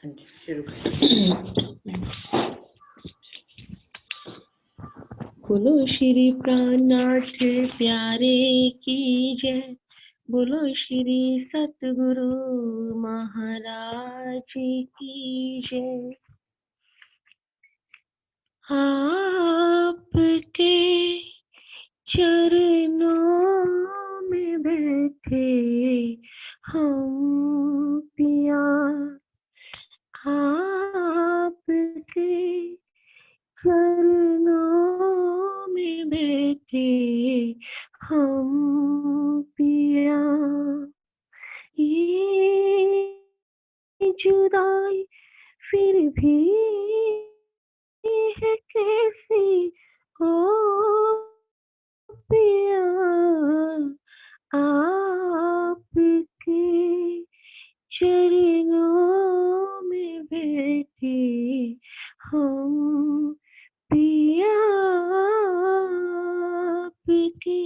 हाँ जी, शुरू करें। बोलो श्री प्राणनाथ प्यारे की जय। बोलो श्री सतगुरु महाराज की जय। आपके चरणों में बैठे हम पिया, आपके चरणों में बैठे हम पिया। ये जुदाई फिर भी है कैसी ओ पिया, आपके चरणों में बैठे हम पिया, आपके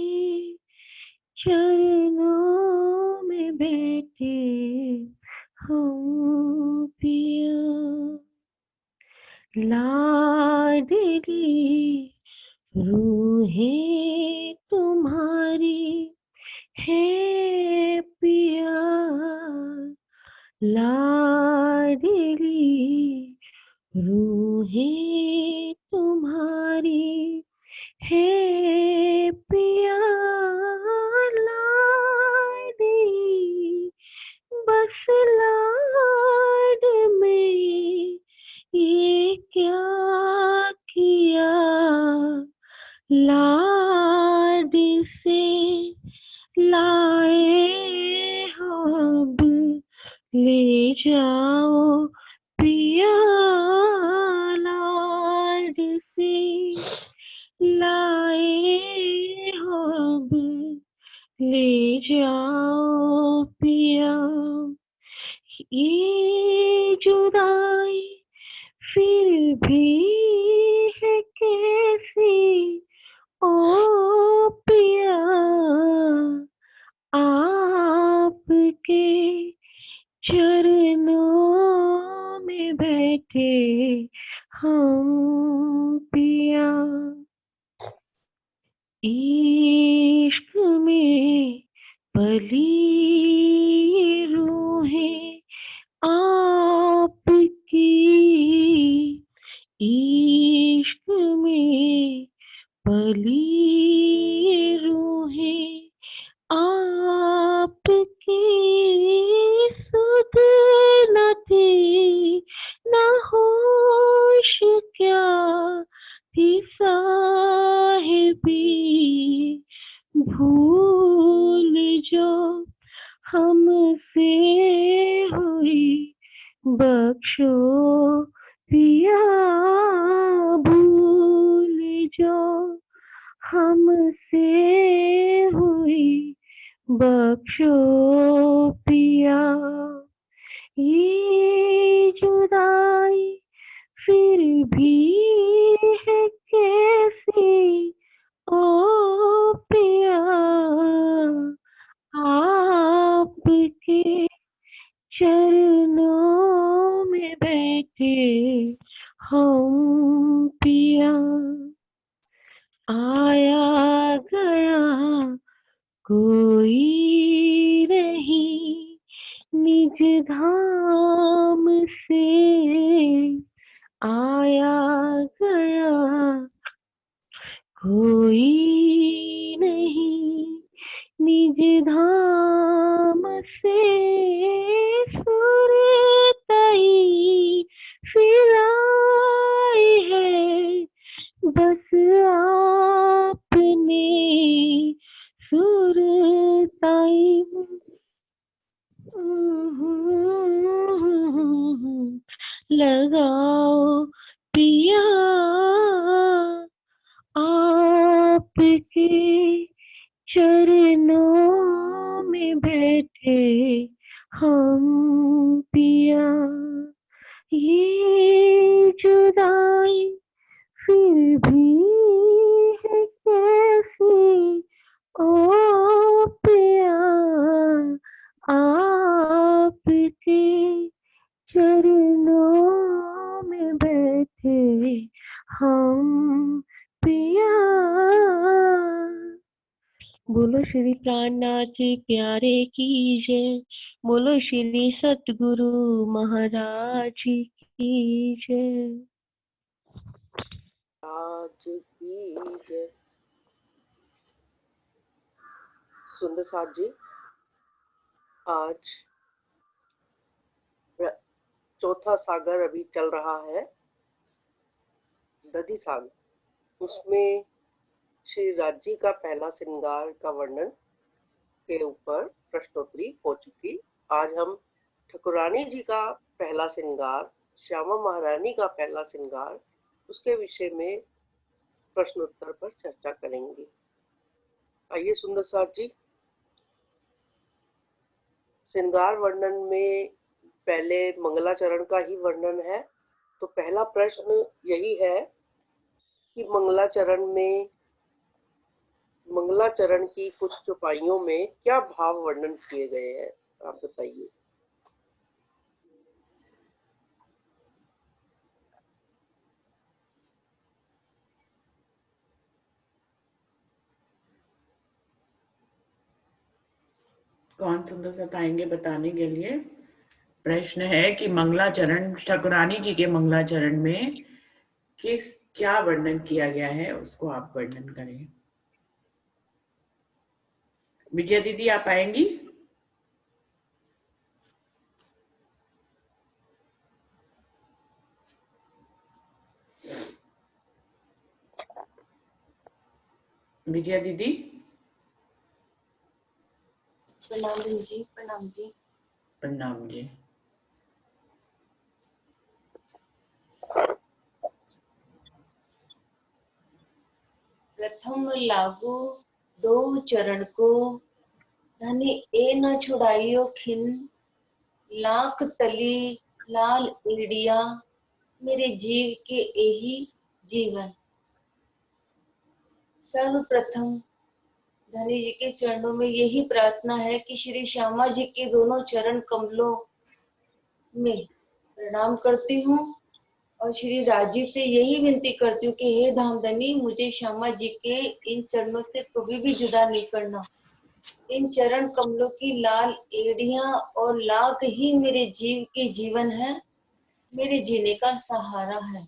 चरणों में बैठे हम पिया। लाडली रूहें तुम्हारी है पिया, लाडली रूहें तुम्हारी है पिया, लाडी बस लाड में ये क्या किया, लाड से लाए हो अब ले जाओ पिया, लाड से लाए हो अब ले जाओ पिया। ये जुदाई फिर भी है कैसी ओ पिया, आपके चरणों में बैठे हम पिया। इश्क में पली रूहें आपकी, इश्क में पली रूहें आपकी, सुध न थी न होश क्या थी साहिबी, भूल जो हमसे हुई बख्शो पिया, भूल जो हमसे हुई बख्शो पिया। ये जुदाई फिर भी है कैसी ओ पिया, आपके चरणों में बैठे हम पिया। आया गया कोई नहीं निज धाम से, आया गया कोई नहीं निज धाम से, सुरताई फिराई है बस आपने, सुरताई लगाओ पिया, आपके चरणों में बैठे हम पिया। ये जुदाई फिर भी है कैसी ओ पिया, आपके चरणों श्री प्राणनाथ जी प्यारे की जय। बोलो श्री सतगुरु महाराज जी की जय। आज की जय। सुंदर साथ जी, आज चौथा सागर अभी चल रहा है, दधी सागर। उसमें श्री राजी का पहला श्रृंगार का वर्णन के ऊपर प्रश्नोत्तरी हो चुकी। आज हम ठाकुरानी जी का पहला श्रृंगार, श्यामा महारानी का पहला श्रृंगार, उसके विषय में प्रश्नोत्तर पर चर्चा करेंगे। आइए सुंदर साथ जी, श्रृंगार वर्णन में पहले मंगलाचरण का ही वर्णन है, तो पहला प्रश्न यही है कि मंगलाचरण की कुछ चौपाइयों में क्या भाव वर्णन किए गए हैं, आप बताइए। कौन सुंदर साथ आएंगे बताने के लिए? प्रश्न है कि मंगलाचरण, ठाकुरानी जी के मंगलाचरण में क्या वर्णन किया गया है, उसको आप वर्णन करें। विजय दीदी आप आएंगी? विजय दीदी। प्रणाम जी। प्रणाम जी। प्रणाम जी। प्रथम लागू दो चरण को, धनी ए न छुड़ाइयो खिन, लाख तली लाल एड़िया, मेरे जीव के यही जीवन। सर्वप्रथम धनी जी के चरणों में यही प्रार्थना है कि श्री श्यामा जी के दोनों चरण कमलों में प्रणाम करती हूँ और श्री राजी से यही विनती करती हूँ कि हे धामधनी, मुझे श्यामा जी के इन चरणों से कभी भी जुदा नहीं करना। इन चरण कमलों की लाल एड़ियां और लाख ही मेरे जीव के जीवन है, मेरे जीने का सहारा है।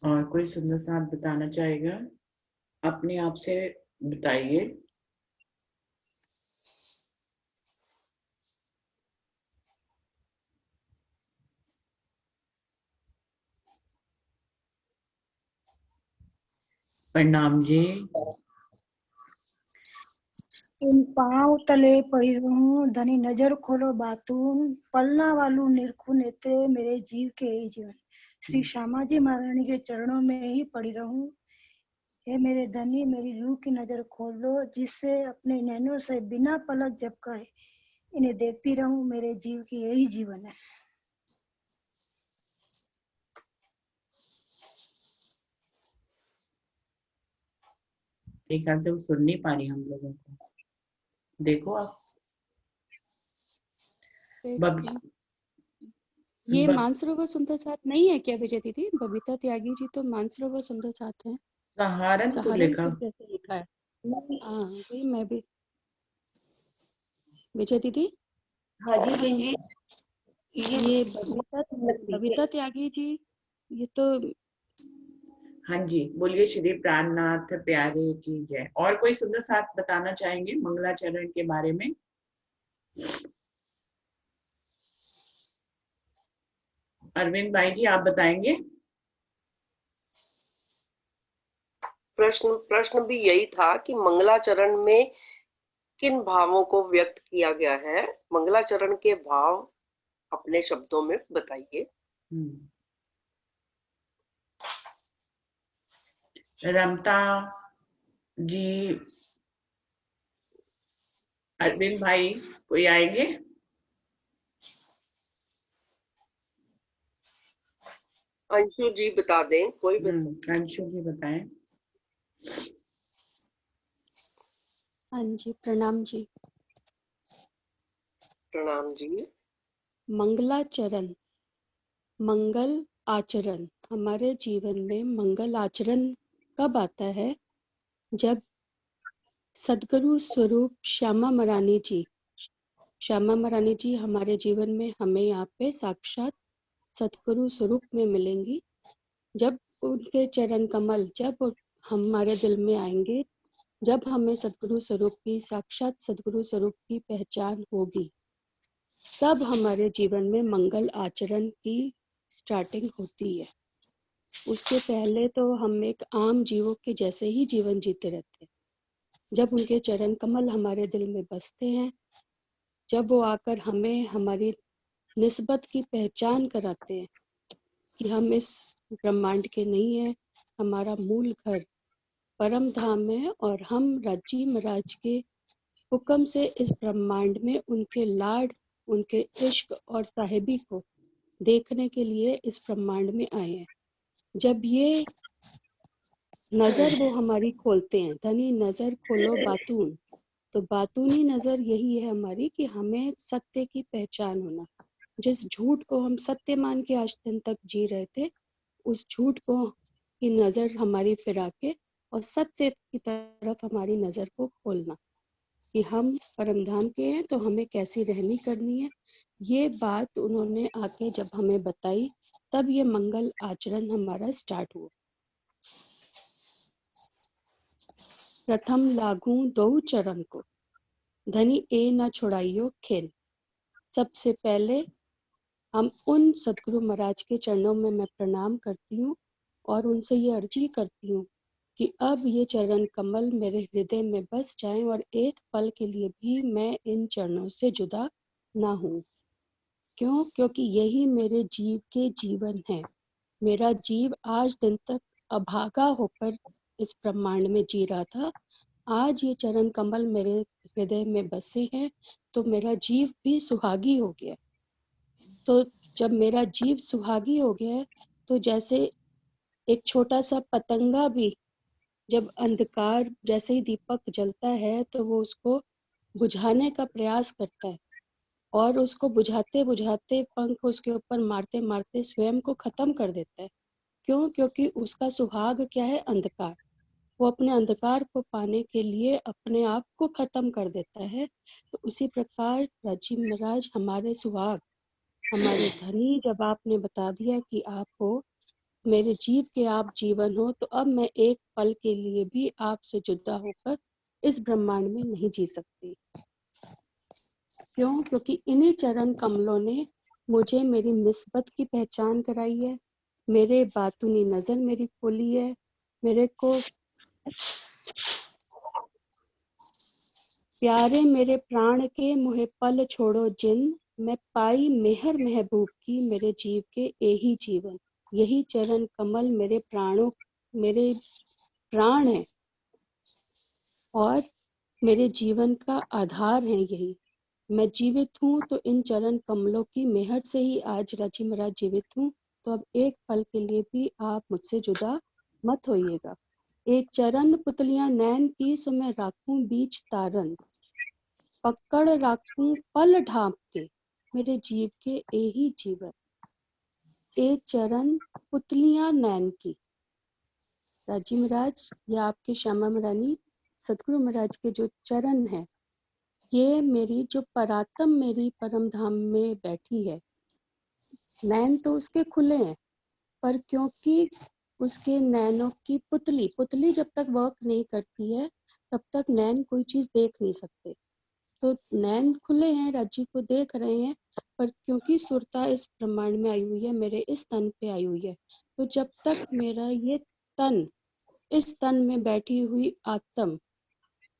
और कोई सुंदर साथ बताना चाहेगा? अपने आप से बताइए। प्रणाम जी। इन पाँव तले पड़ी रहूं, धनी नजर खोलो बातून, पलना वालू निरखु नेत्रे, मेरे जीव के ही जीवन। श्री श्यामा जी महारानी के चरणों में ही पड़ी रहूं। हे मेरे धनी, मेरी रूह की नजर खोलो, जिससे अपने नैनों से बिना पलक झपकाए इन्हें देखती रहूं, मेरे जीव की यही जीवन है। एक से वो सुन नहीं पा रही हम लोगों को, देखो आप। ये मानसरोवर सुंदर साथ नहीं है क्या विजय दीदी? बबीता त्यागी जी तो मानसरोवर सुंदर साथ है, सहारनपुर लिखा। जैसे लिखा है। हाँ वही मैं भी। विजय दीदी। हाँ जी बहन जी। ये बबीता त्यागी जी, ये तो। हाँ जी, बोलिए श्री प्राणनाथ प्यारे की जय। और कोई सुंदर साथ बताना चाहेंगे मंगलाचरण के बारे में? अरविंद भाई जी आप बताएंगे? प्रश्न भी यही था कि मंगलाचरण में किन भावों को व्यक्त किया गया है, मंगलाचरण के भाव अपने शब्दों में बताइए। रमता जी, अरविंद भाई कोई आएंगे? अंशु जी बता दें, कोई अंशु जी बताएं। हाँ जी प्रणाम जी। प्रणाम जी। मंगलाचरण, मंगल आचरण। हमारे जीवन में मंगल आचरण कब आता है? जब सदगुरु स्वरूप श्यामा महारानी जी हमारे जीवन में हमें यहाँ पे साक्षात सदगुरु स्वरूप में मिलेंगी। जब उनके चरण कमल जब हमारे दिल में आएंगे, जब हमें सदगुरु स्वरूप की साक्षात सदगुरु स्वरूप की पहचान होगी, तब हमारे जीवन में मंगल आचरण की स्टार्टिंग होती है। उसके पहले तो हम एक आम जीवों के जैसे ही जीवन जीते रहते हैं। जब उनके चरण कमल हमारे दिल में बसते हैं, जब वो आकर हमें हमारी निस्बत की पहचान कराते हैं कि हम इस ब्रह्मांड के नहीं है, हमारा मूल घर परम धाम है और हम राज्जी महाराज के हुक्म से इस ब्रह्मांड में उनके लाड, उनके इश्क और साहिबी को देखने के लिए इस ब्रह्मांड में आए हैं। जब ये नजर वो हमारी खोलते हैं, धनी नजर खोलो बातून, तो बातूनी नजर यही है हमारी कि हमें सत्य की पहचान होना। जिस झूठ को हम सत्य मान के आज दिन तक जी रहे थे, उस झूठ को की नजर हमारी फिरा के और सत्य की तरफ हमारी नजर को खोलना कि हम परमधाम के हैं तो हमें कैसी रहनी करनी है। ये बात उन्होंने आके जब हमें बताई, तब ये मंगल आचरण हमारा स्टार्ट हुआ। प्रथम लागू दो चरण को, धनी ए न छुड़ाइयो खेल। सबसे पहले हम उन सदगुरु महाराज के चरणों में मैं प्रणाम करती हूँ और उनसे ये अर्जी करती हूँ कि अब ये चरण कमल मेरे हृदय में बस जाएं और एक पल के लिए भी मैं इन चरणों से जुदा ना हूँ। क्यों? क्योंकि यही मेरे जीव के जीवन है। मेरा जीव आज दिन तक अभागा होकर इस ब्रह्मांड में जी रहा था। आज ये चरण कमल मेरे हृदय में बसे हैं तो मेरा जीव भी सुहागी हो गया। तो जब मेरा जीव सुहागी हो गया, तो जैसे एक छोटा सा पतंगा भी जब अंधकार जैसे ही दीपक जलता है तो वो उसको बुझाने का प्रयास करता है और उसको बुझाते बुझाते पंख उसके ऊपर मारते मारते स्वयं को खत्म कर देता है। क्यों? क्योंकि उसका सुहाग क्या है? अंधकार। वो अपने अंधकार को पाने के लिए अपने आप को खत्म कर देता है। तो उसी प्रकार राजी महाराज हमारे सुहाग, हमारे धनी, जब आपने बता दिया कि आप हो मेरे जीव के, आप जीवन हो, तो अब मैं एक पल के लिए भी आपसे जुदा होकर इस ब्रह्मांड में नहीं जी सकती। क्यों? क्योंकि इन्हीं चरण कमलों ने मुझे मेरी निस्बत की पहचान कराई है, मेरे बातूनी नजर मेरी खोली है, मेरे को प्यारे मेरे प्राण के मुहे पल छोड़ो जिन, मैं पाई मेहर महबूब की मेरे जीव के यही जीवन। यही चरण कमल मेरे प्राणों, मेरे प्राण है और मेरे जीवन का आधार है। यही मैं जीवित हूँ तो इन चरण कमलों की मेहर से ही आज राजी महाराज जीवित हूँ। तो अब एक पल के लिए भी आप मुझसे जुदा मत होइएगा। एक चरण पुतलियां नैन की सो मैं राखूं बीच तारन, पकड़ राखूं पल ढांप के मेरे जीव के यही जीवन। एक चरण पुतलियां नैन की, राजी महाराज या आपके श्यामा महारानी सदगुरु महाराज के जो चरण है, ये मेरी जो परात्म मेरी परम धाम में बैठी है। नैन तो उसके खुले हैं, पर क्योंकि उसके नैनों की पुतली जब तक वर्क नहीं करती है तब तक नैन कोई चीज देख नहीं सकते। तो नैन खुले हैं, राज्य को देख रहे हैं, पर क्योंकि सुरता इस ब्रह्मांड में आई हुई है, मेरे इस तन पे आई हुई है, तो जब तक मेरा ये तन, इस तन में बैठी हुई आत्म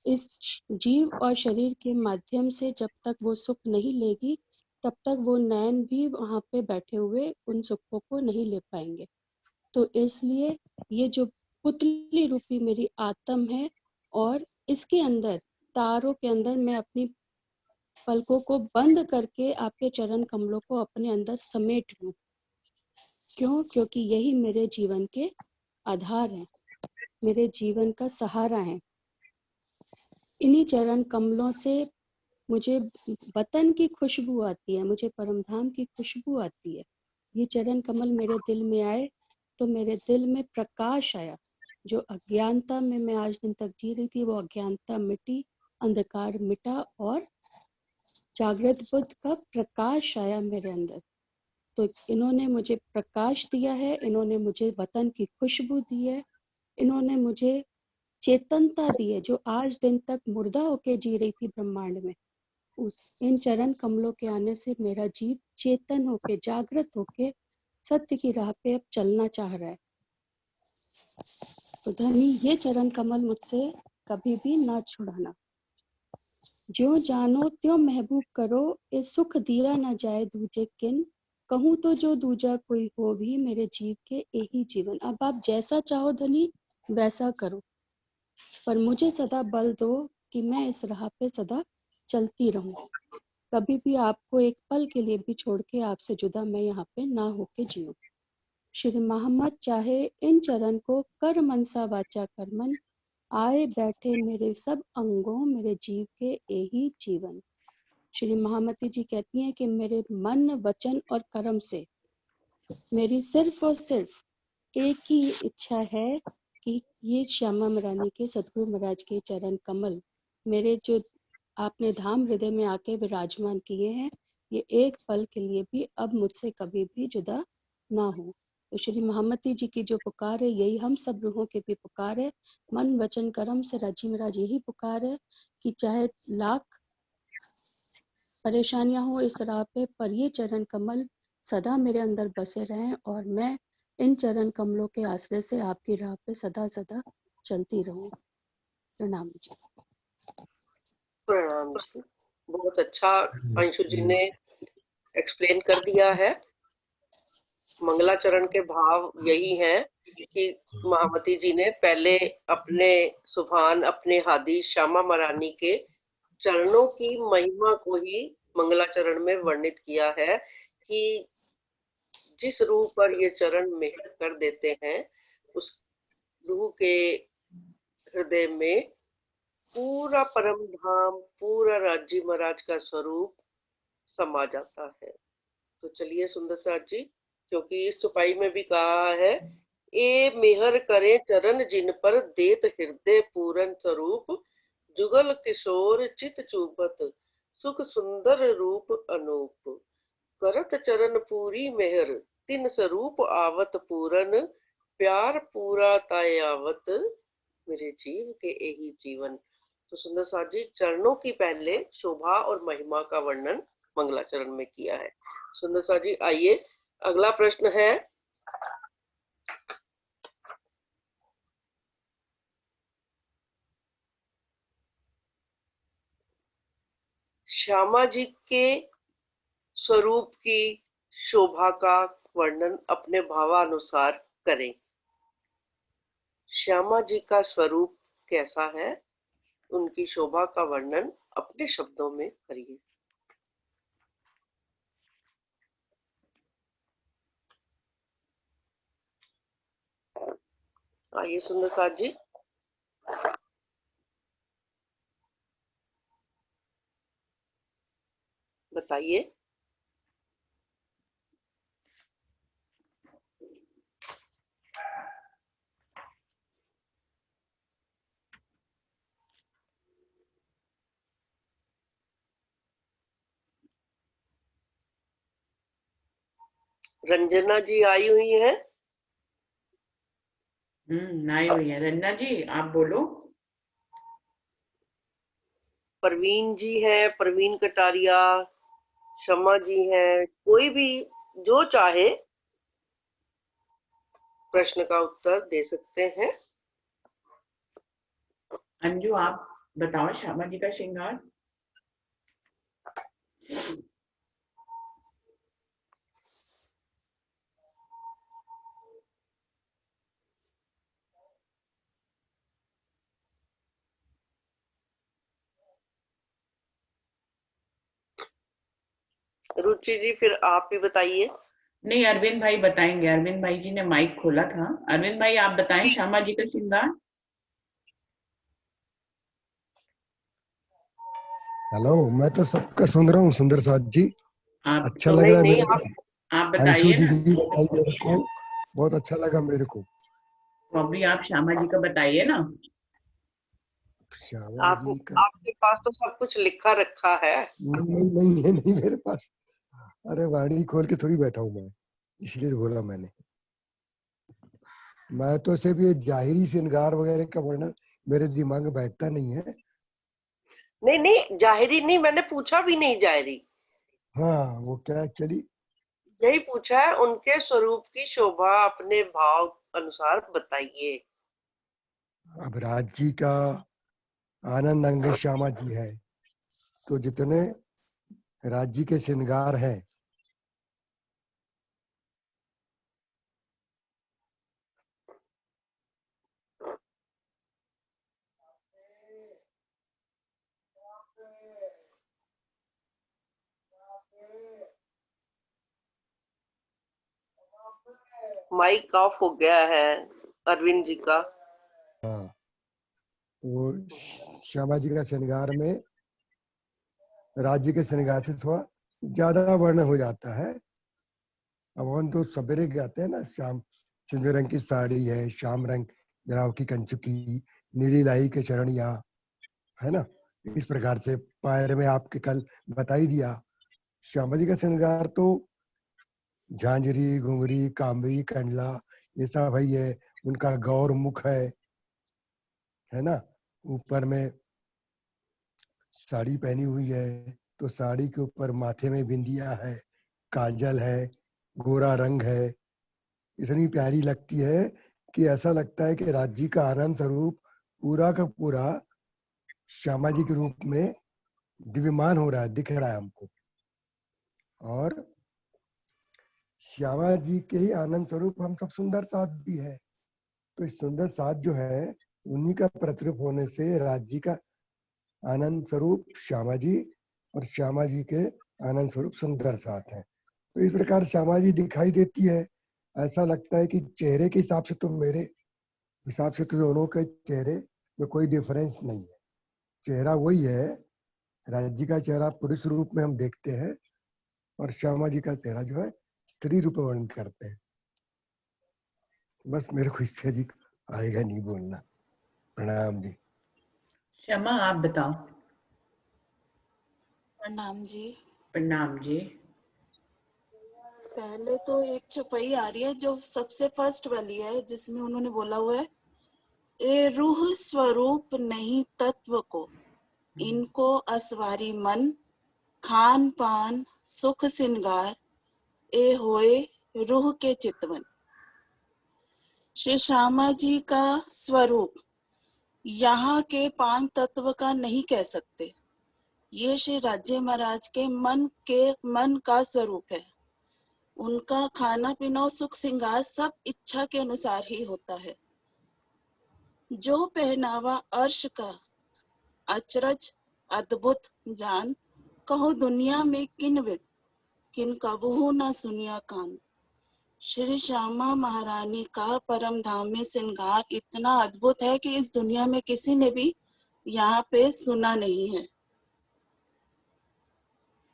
इस जीव और शरीर के माध्यम से जब तक वो सुख नहीं लेगी, तब तक वो नैन भी वहां पे बैठे हुए उन सुखों को नहीं ले पाएंगे। तो इसलिए ये जो पुतली रूपी मेरी आत्म है और इसके अंदर, तारों के अंदर मैं अपनी पलकों को बंद करके आपके चरण कमलों को अपने अंदर समेट लूं। क्यों? क्योंकि यही मेरे जीवन के आधार हैं, मेरे जीवन का सहारा है। इन्हीं चरण कमलों से मुझे वतन की खुशबू आती है, मुझे परमधाम की खुशबू आती है। ये चरण कमल मेरे दिल में आए तो मेरे दिल में प्रकाश आया। जो अज्ञानता में मैं आज दिन तक जी रही थी वो अज्ञानता मिटी, अंधकार मिटा और जागृत बुद्ध का प्रकाश आया मेरे अंदर। तो इन्होंने मुझे प्रकाश दिया है, इन्होंने मुझे वतन की खुशबू दी है, इन्होंने मुझे चेतनता दी है। जो आज दिन तक मुर्दा होके जी रही थी ब्रह्मांड में, इन चरण कमलों के आने से मेरा जीव चेतन होके, जागृत होके सत्य की राह पे अब चलना चाह रहा है। तो धनी ये चरण कमल मुझसे कभी भी ना छुड़ाना। ज्यों जानो त्यों महबूब करो, ये सुख दिया न जाए दूजे किन। कहूँ तो जो दूजा कोई हो भी, मेरे जीव के यही जीवन। अब आप जैसा चाहो धनी वैसा करो, पर मुझे सदा बल दो कि मैं इस राह पे सदा चलती रहूं। कभी भी आपको एक पल के लिए भी छोड़ के आपसे जुदा मैं यहाँ पे ना होके जीऊं। श्री मोहम्मद चाहे इन चरण को कर मनसा वाचा कर्मन, आए बैठे मेरे सब अंगों, मेरे जीव के यही जीवन। श्री महामती जी कहती हैं कि मेरे मन, वचन और कर्म से मेरी सिर्फ और सिर्फ एक ही इच्छा है कि ये श्यामा मरानी के सतगुरु महाराज के चरण कमल मेरे जो आपने धाम हृदय में आके विराजमान किए हैं, ये एक पल के लिए भी अब मुझसे कभी भी जुदा ना हो। तो श्री महामती जी की जो पुकार है, यही हम सब रूहों की भी पुकार है। मन वचन कर्म से राजी महाराज यही पुकार है कि चाहे लाख परेशानियां हो इस राह पे, पर ये चरण कमल सदा मेरे अंदर बसे रहें और मैं इन चरण कमलों के आश्रय से आपकी राह पे सदा सदा चलती रहूं। प्रणाम जी। प्रणाम जी। बहुत अच्छा अंशु जी ने एक्सप्लेन कर दिया है। मंगलाचरण के भाव यही हैं कि महामती जी ने पहले अपने सुभान, अपने हादी श्यामा मरानी के चरणों की महिमा को ही मंगलाचरण में वर्णित किया है कि जिस रूह पर ये चरण मेहर कर देते हैं, उस रूह के हृदय में पूरा परम धाम, पूरा राज्य महाराज का स्वरूप समा जाता है। तो चलिए सुंदर साथ जी, क्योंकि इस चौपाई में भी कहा है, ए मेहर करे चरण जिन पर, देत हृदय पूरन स्वरूप, जुगल किशोर चित चूपत, सुख सुंदर रूप अनूप, करत चरण पूरी मेहर, तिन स्वरूप आवत पूरन, प्यार पूरा ताय आवत, मेरे जीव के यही जीवन। तो सुंदर साथ जी, चरणों की पहले शोभा और महिमा का वर्णन मंगलाचरण में किया है। सुंदर साथ जी, आइए अगला प्रश्न है, श्यामा जी के स्वरूप की शोभा का वर्णन अपने भावानुसार करें। श्यामा जी का स्वरूप कैसा है, उनकी शोभा का वर्णन अपने शब्दों में करिए। आइए सुंदर साथ जी। बताइए। रंजना जी आई हुई है। आई हुई है। रंजना जी आप बोलो। परवीन जी है, परवीन कटारिया, शमा जी है, कोई भी जो चाहे प्रश्न का उत्तर दे सकते हैं। अंजू आप बताओ श्यामा जी का श्रृंगार। रुचि जी फिर आप भी बताइए। नहीं, अरविंद भाई बताएंगे। अरविंद भाई जी ने माइक खोला था। अरविंद भाई आप बताएं श्यामा जी का श्रृंगार। हेलो, मैं तो सबका सुन रहा हूँ सुंदर साथ जी। आप अच्छा तो लग रहा है नहीं मेरे को। आप अंशु बताइए ना। दीदी बताइए मेरे को, बहुत अच्छा लगा मेरे को। तो अभी आप श्यामा जी का बताइए ना। श्यामा आप जी का आपके पास तो सब कुछ लिखा रखा है। नहीं है, नहीं मेरे पास। अरे वाणी खोल के थोड़ी बैठा हूँ मैं, इसलिए तो बोला मैंने। मैं तो सिर्फ ये जाहिरी श्रृंगार वगैरह का वर्णन मेरे दिमाग में बैठता नहीं है। नहीं नहीं, जाहिरी नहीं, मैंने पूछा भी नहीं जाहिरी। हाँ, वो क्या चली। यही पूछा है, उनके स्वरूप की शोभा अपने भाव अनुसार बताइए। अब राज्य का आनंद अंग श्यामा जी है, तो जितने राज्य के श्रृंगार हैं, माइक ऑफ हो गया है अरविंद जी का। हाँ, वो श्यामा जी का श्रृंगार में राज्य के श्रृंगार से थोड़ा ज्यादा वर्ण हो जाता है। अब हम तो सवेरे गाते हैं ना, शाम सिंधु रंग की साड़ी है, शाम रंग जराव की कंचुकी, नीली लाई के चरणिया, है ना। इस प्रकार से पैर में आपके कल बता ही दिया। श्यामा जी का श्रृंगार तो झांझरी, घुंघरी, कामरी, कंडला, ये सब भाई है। उनका गौर मुख है ना। ऊपर में साड़ी पहनी हुई है, तो साड़ी के ऊपर माथे में बिंदिया है, काजल है, गोरा रंग है। इतनी प्यारी लगती है कि ऐसा लगता है कि राज्य का आनंद स्वरूप पूरा का पूरा श्यामा जी के रूप में दिव्यमान हो रहा है, दिख रहा है हमको। और श्यामा जी के ही आनंद स्वरूप हम सब सुंदर साथ भी है। तो इस सुंदर साथ जो है, उन्हीं का प्रतिरूप होने से राज्य का आनंद स्वरूप श्यामा जी, और श्यामा जी के आनंद स्वरूप सुंदर साथ है। तो इस प्रकार श्यामा जी दिखाई देती है। ऐसा लगता है कि चेहरे के हिसाब से तो मेरे हिसाब से तो दोनों के चेहरे में कोई डिफरेंस नहीं है। चेहरा वही है, राज्य का चेहरा पुरुष रूप में हम देखते हैं, और श्यामा जी का चेहरा जो है स्त्री रूप में वर्णन करते हैं। बस मेरे को इससे अधिक आएगा नहीं बोलना। प्रणाम जी। श्यामा आप बताओ। प्रणाम जी। प्रणाम जी। पहले तो एक चौपाई आ रही है जो सबसे फर्स्ट वाली है, जिसमें उन्होंने बोला हुआ है, ए रूह स्वरूप नहीं तत्व को, इनको असवारी मन, खान पान सुख सिंगार, ए होए रूह के चितवन। श्री श्यामा जी का स्वरूप यहाँ के पांच तत्व का नहीं कह सकते, ये श्री राज्य महाराज के मन का स्वरूप है। उनका खाना पीना और सुख सिंगार सब इच्छा के अनुसार ही होता है। जो पहनावा अर्श का अचरज अद्भुत जान, कहो दुनिया में किन विद, किन कबहू न सुनिया कान। श्री श्यामा महारानी का परम धाम में श्रृंगार इतना अद्भुत है कि इस दुनिया में किसी ने भी यहाँ पे सुना नहीं है।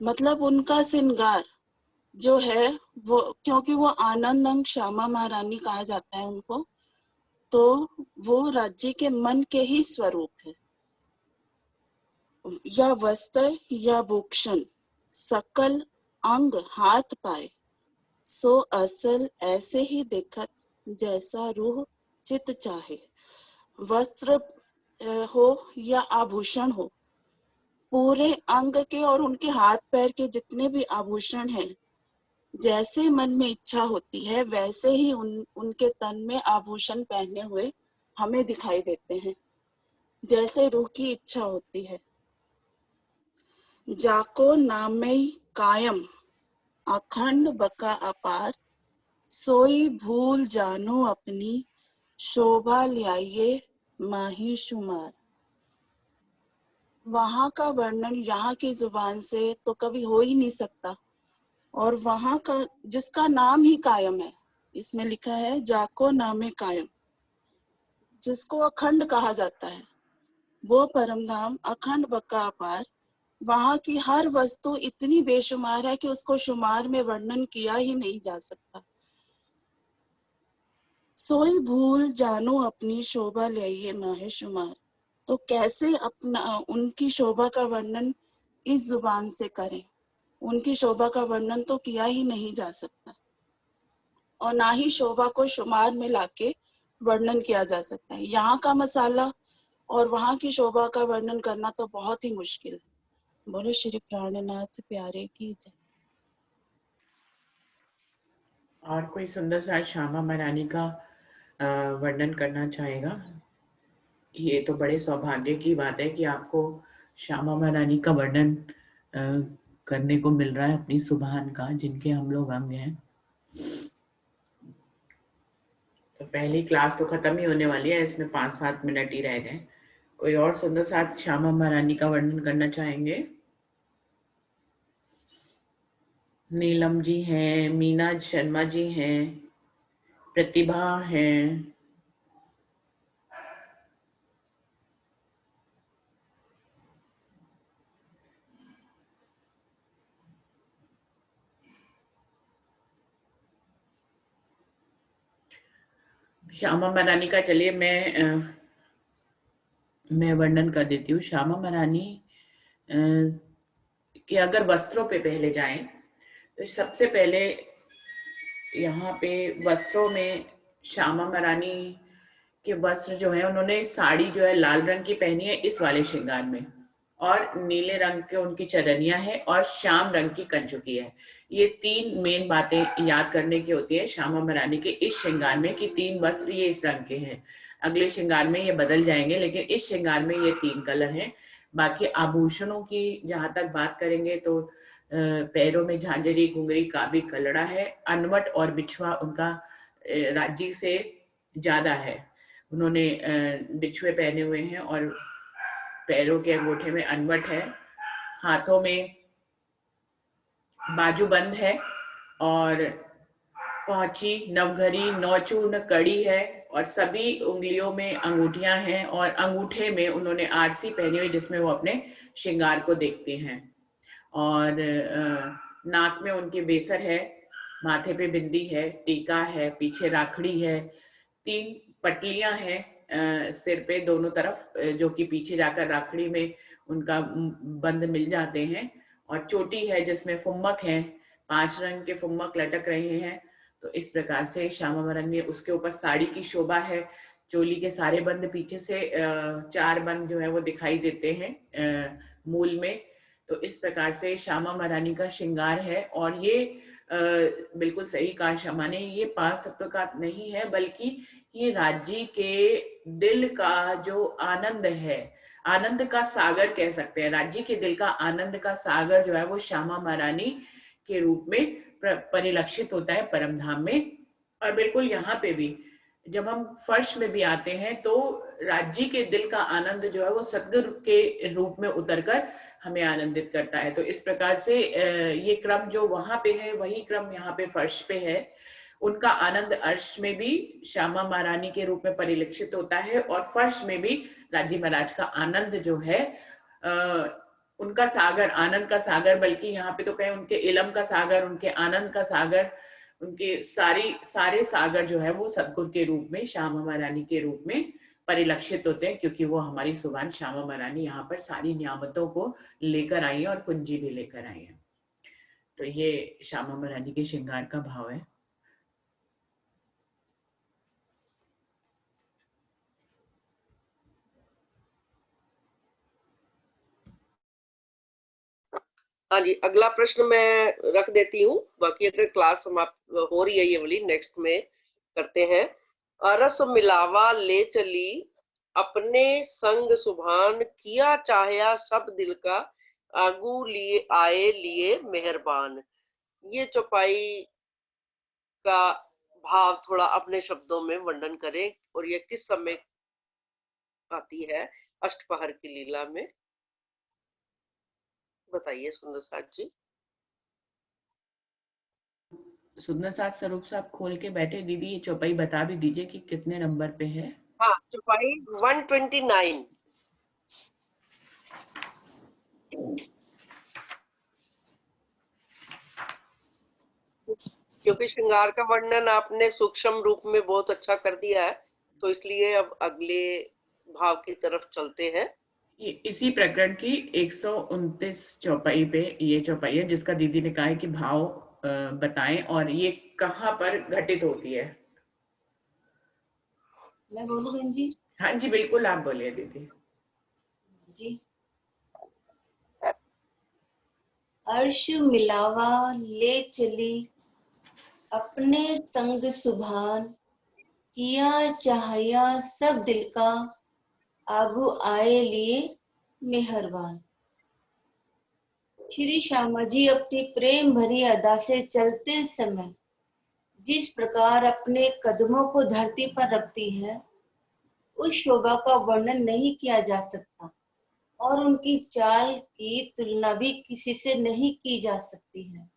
मतलब उनका श्रृंगार जो है वो, क्योंकि वो आनंद अंग श्यामा महारानी कहा जाता है उनको, तो वो राज्य के मन के ही स्वरूप है। या वस्त्र या भूषण सकल अंग हाथ पाए, सो असल ऐसे ही देखत जैसा रूह चित चाहे। वस्त्र हो या आभूषण हो, पूरे अंग के और उनके हाथ पैर के जितने भी आभूषण हैं, जैसे मन में इच्छा होती है वैसे ही उनके तन में आभूषण पहने हुए हमें दिखाई देते हैं, जैसे रूह की इच्छा होती है। जाको नामई कायम अखंड बका अपार, सोई भूल जानो अपनी शोभा ल्याइए माही शुमार। वहां का वर्णन यहाँ की जुबान से तो कभी हो ही नहीं सकता। और वहां का जिसका नाम ही कायम है, इसमें लिखा है जाको नामे कायम, जिसको अखंड कहा जाता है, वो परम धाम अखंड बका अपार वहां की हर वस्तु इतनी बेशुमार है कि उसको शुमार में वर्णन किया ही नहीं जा सकता। सोई भूल जानो अपनी शोभा ल्याइए माहे शुमार। तो कैसे अपना उनकी शोभा का वर्णन इस जुबान से करें? उनकी शोभा का वर्णन तो किया ही नहीं जा सकता, और ना ही शोभा को शुमार में लाके वर्णन किया जा सकता है। यहाँ का मसाला और वहां की शोभा का वर्णन करना तो बहुत ही मुश्किल है। बोलो श्री प्राणनाथ प्यारे की जय। और कोई सुंदर सा श्यामा महारानी का वर्णन करना चाहेगा? ये तो बड़े सौभाग्य की बात है कि आपको श्यामा महारानी का वर्णन करने को मिल रहा है अपनी सुभान का, जिनके हम लोग अंग हैं। तो पहली क्लास तो खत्म ही होने वाली है, इसमें 5-7 मिनट ही रह गए। कोई और सुंदर साथ श्यामा महारानी का वर्णन करना चाहेंगे? नीलम जी हैं, मीना शर्मा जी हैं, प्रतिभा हैं। श्यामा महारानी का चलिए मैं वर्णन कर देती हूँ। श्यामा महारानी कि अगर वस्त्रों पे पहले जाएं तो सबसे पहले यहाँ पे वस्त्रों में श्यामा महारानी के वस्त्र जो है, उन्होंने साड़ी जो है लाल रंग की पहनी है इस वाले श्रृंगार में, और नीले रंग के उनकी चरनियां है और श्याम रंग की कंचुकी है। ये 3 मेन बातें याद करने की होती है श्यामा महारानी के इस श्रृंगार में, कि 3 वस्त्र ये इस रंग के हैं। अगले श्रृंगार में ये बदल जाएंगे, लेकिन इस श्रृंगार में ये 3 कलर हैं। बाकी आभूषणों की जहां तक बात करेंगे तो पैरों में झांझरी, घुंघरी, काबी, कलड़ा है। अनवट और बिछुआ उनका राज्य से ज्यादा है। उन्होंने बिछुए पहने हुए हैं और पैरों के अंगूठे में अनवट है। हाथों में बाजूबंद है और पहुंची, नवघरी, नौचूर्ण, कड़ी है, और सभी उंगलियों में अंगूठियां हैं, और अंगूठे में उन्होंने आरसी पहनी हुई जिसमें वो अपने श्रृंगार को देखते हैं। और नाक में उनके बेसर है, माथे पे बिंदी है, टीका है, पीछे राखड़ी है, 3 पटलियां हैं सिर पे दोनों तरफ, जो कि पीछे जाकर राखड़ी में उनका बंद मिल जाते हैं, और चोटी है जिसमें फुम्मक है, 5 रंग के फुम्मक लटक रहे हैं। तो इस प्रकार से श्यामा महारानी, उसके ऊपर साड़ी की शोभा है। चोली के सारे बंद पीछे से 4 बंद जो है वो दिखाई देते हैं मूल में। तो इस प्रकार से श्यामा महारानी का श्रृंगार है। और ये बिल्कुल सही कहा श्यामा ने, ये 5 तत्व का नहीं है, बल्कि ये राज्य के दिल का जो आनंद है, आनंद का सागर कह सकते हैं। राज्य के दिल का आनंद का सागर जो है वो श्यामा महारानी के रूप में परिलक्षित होता है परम धाम में। और बिल्कुल यहाँ पे भी जब हम फर्श में भी आते हैं तो राज्य के दिल का आनंद जो है वो सद्गुरु के रूप में उतरकर हमें आनंदित करता है। तो इस प्रकार से ये क्रम जो वहां पे है वही क्रम यहाँ पे फर्श पे है। उनका आनंद अर्श में भी श्यामा महारानी के रूप में परिलक्षित होता है, और फर्श में भी राजी महाराज का आनंद जो है उनका सागर, आनंद का सागर, बल्कि यहाँ पे तो कहें उनके इलम का सागर, उनके आनंद का सागर, उनके सारे सागर जो है वो सदगुरु के रूप में, श्यामा महारानी के रूप में परिलक्षित होते हैं, क्योंकि वो हमारी सुभान श्यामा महारानी यहाँ पर सारी नियामतों को लेकर आई है और कुंजी भी लेकर आई है। तो ये श्यामा महारानी के श्रृंगार का भाव है। हाँ जी, अगला प्रश्न मैं रख देती हूँ, बाकी अगर क्लास समाप्त हो रही है ये वाली नेक्स्ट में करते हैं। रस मिलावा ले चली अपने संग सुभान, किया चाहया सब दिल का आगू लिए आए लिए मेहरबान। ये चौपाई का भाव थोड़ा अपने शब्दों में वर्णन करें, और ये किस समय आती है अष्टपहर की लीला में, बताइए सुंदर साथ जी। सुंदर साथ स्वरूप साहब खोल के बैठे, दीदी ये चौपाई बता भी दीजिए कि कितने नंबर पे है। हाँ, चौपाई 129। क्योंकि श्रृंगार का वर्णन आपने सूक्ष्म रूप में बहुत अच्छा कर दिया है, तो इसलिए अब अगले भाव की तरफ चलते हैं। इसी प्रकरण की 129 चौपाई पे ये चौपाई है जिसका दीदी ने कहा है कि भाव बताएं और ये कहाँ पर घटित होती है। मैं बोलूं बहन जी? हाँ जी बिल्कुल, आप बोलिए दीदी जी। अर्श मिलावा ले चली अपने संग सुभान, किया चाहया सब दिल का आगू आए लिए मेहरबान। श्री श्यामा जी अपनी प्रेम भरी अदा से चलते समय जिस प्रकार अपने कदमों को धरती पर रखती है, उस शोभा का वर्णन नहीं किया जा सकता और उनकी चाल की तुलना भी किसी से नहीं की जा सकती है।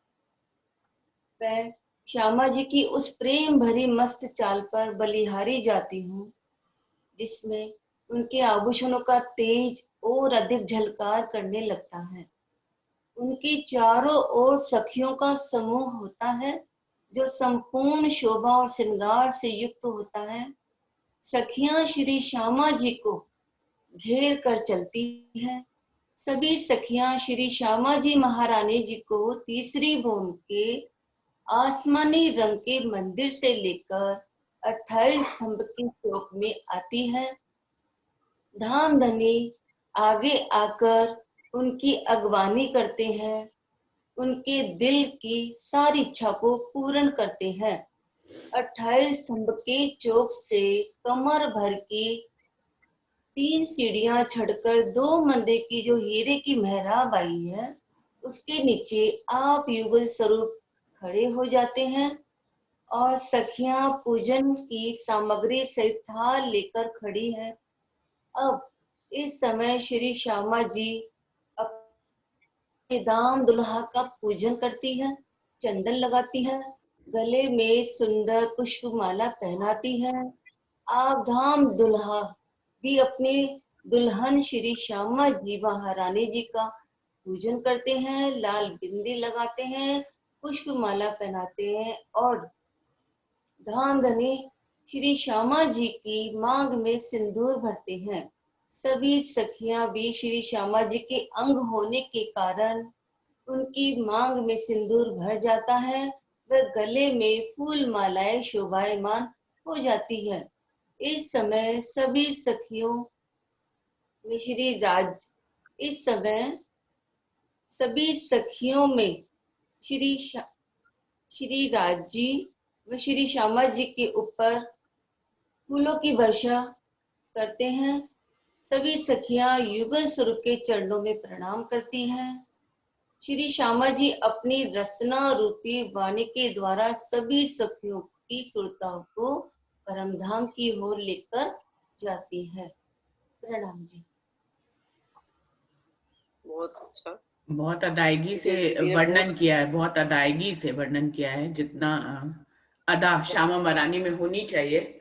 मैं श्यामा जी की उस प्रेम भरी मस्त चाल पर बलिहारी जाती हूँ जिसमें उनके आभूषणों का तेज और अधिक झलकार करने लगता है। उनकी चारों ओर सखियों का समूह होता है जो संपूर्ण शोभा और श्रृंगार से युक्त होता है। सखियां श्री श्यामा जी को घेर कर चलती हैं। सभी सखियां श्री श्यामा जी महारानी जी को तीसरी भूमि के आसमानी रंग के मंदिर से लेकर 28 स्तंभ की चौक में आती है। धामधनी आगे आकर उनकी अगवानी करते हैं, उनके दिल की सारी इच्छा को पूर्ण करते हैं। 28 स्तंभ के चौक से कमर भर की 3 सीढ़ियां चढ़कर 2 मंदिर की जो हीरे की मेहराब आई है, उसके नीचे आप युगल स्वरूप खड़े हो जाते हैं और सखियां पूजन की सामग्री सहित थाल लेकर खड़ी है। अब इस समय श्री श्यामा जी अपने दाम दुल्हा का पूजन करती है, चंदन लगाती है, गले में सुंदर पुष्पमाला पहनाती है। आप धाम दुल्हा भी अपनी दुल्हन श्री श्यामा जी महारानी जी का पूजन करते हैं, लाल बिंदी लगाते हैं, पुष्पमाला पहनाते हैं और धाम धनी श्री श्यामा जी की मांग में सिंदूर भरते हैं। सभी सखियां भी श्री श्यामा जी के अंग होने के कारण उनकी मांग में सिंदूर भर जाता है, वह गले में फूल मालाएं शोभायमान हो जाती है। इस समय सभी सखियों में इस समय सभी सखियों में श्री राज जी व श्री श्यामा जी के ऊपर फूलों की वर्षा करते हैं। सभी सखियां युगल स्वरूप के चरणों में प्रणाम करती हैं। श्री श्यामा जी अपनी रसना रूपी वाणी के द्वारा सभी सखियों की सुरताओं को परमधाम की ओर लेकर जाती है। प्रणाम जी। बहुत अच्छा, बहुत अदायगी से वर्णन किया है, बहुत अदायगी से वर्णन किया है, जितना अदा श्यामा महारानी में होनी चाहिए,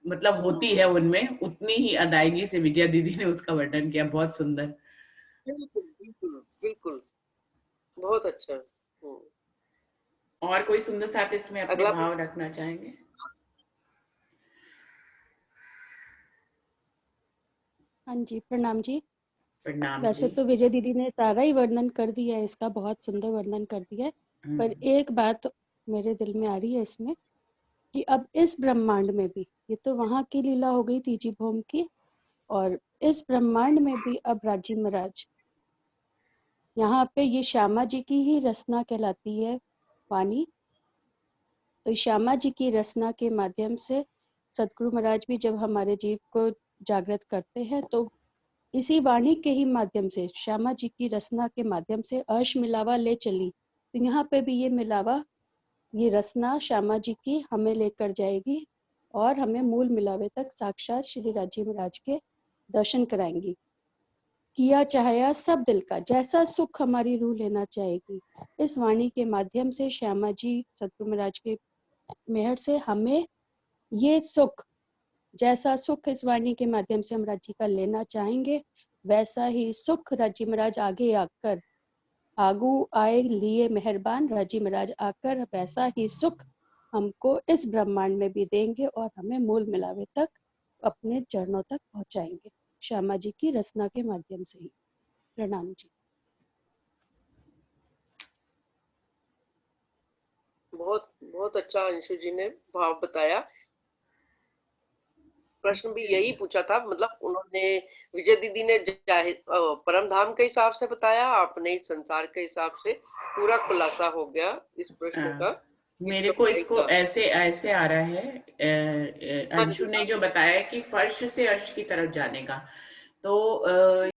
मतलब होती है उनमें, उतनी ही अदायगी से विजया दीदी ने उसका वर्णन किया। बहुत सुंदर। बिल्कुल बिल्कुल बिल्कुल, बहुत अच्छा। और कोई सुंदर साथ इसमें अपने अगला भाव रखना चाहेंगे? हाँ जी, प्रणाम जी। प्रणाम वैसे जी। तो विजय दीदी ने सारा ही वर्णन कर दिया है, इसका बहुत सुंदर वर्णन कर दिया है, पर एक बात मेरे दिल में आ रही है इसमें कि अब इस ब्रह्मांड में भी, ये तो वहां की लीला हो गई तीजी भूमि की, और इस ब्रह्मांड में भी अब राजी महाराज यहाँ पे ये श्यामा जी की ही रचना कहलाती है वाणी। तो श्यामा जी की रचना के माध्यम से सदगुरु महाराज भी जब हमारे जीव को जागृत करते हैं तो इसी वाणी के ही माध्यम से, श्यामा जी की रचना के माध्यम से अर्श मिलावा ले चली। तो यहाँ पे भी ये मिलावा, ये रचना श्यामा जी की हमें लेकर जाएगी और हमें मूल मिलावे तक साक्षात श्री राजी महाराज के दर्शन कराएंगी। किया चाहया सब दिल का, जैसा सुख हमारी रूह लेना चाहेगी, इस वाणी के माध्यम से श्यामा जी सतगुरु महाराज के मेहर से हमें ये सुख, जैसा सुख इस वाणी के माध्यम से हम राजी का लेना चाहेंगे, वैसा ही सुख राजी महाराज आगे आकर आगू आए लिए मेहरबान, राजी महाराज आकर वैसा ही सुख हमको इस ब्रह्मांड में भी देंगे और हमें मूल मिलावे तक अपने चरणों तक पहुंचाएंगे। श्यामा जी की रचना के माध्यम से ही। प्रणाम जी। बहुत बहुत अच्छा अंशु जी ने भाव बताया। प्रश्न भी यही पूछा था, मतलब उन्होंने, विजय दीदी ने परम धाम के हिसाब से बताया, आपने इस संसार के हिसाब से, पूरा खुलासा हो गया इस प्रश्न का। मेरे को इसको ऐसे ऐसे आ रहा है, अंशु ने जो बताया कि फर्श से अर्श की तरफ जाने का, तो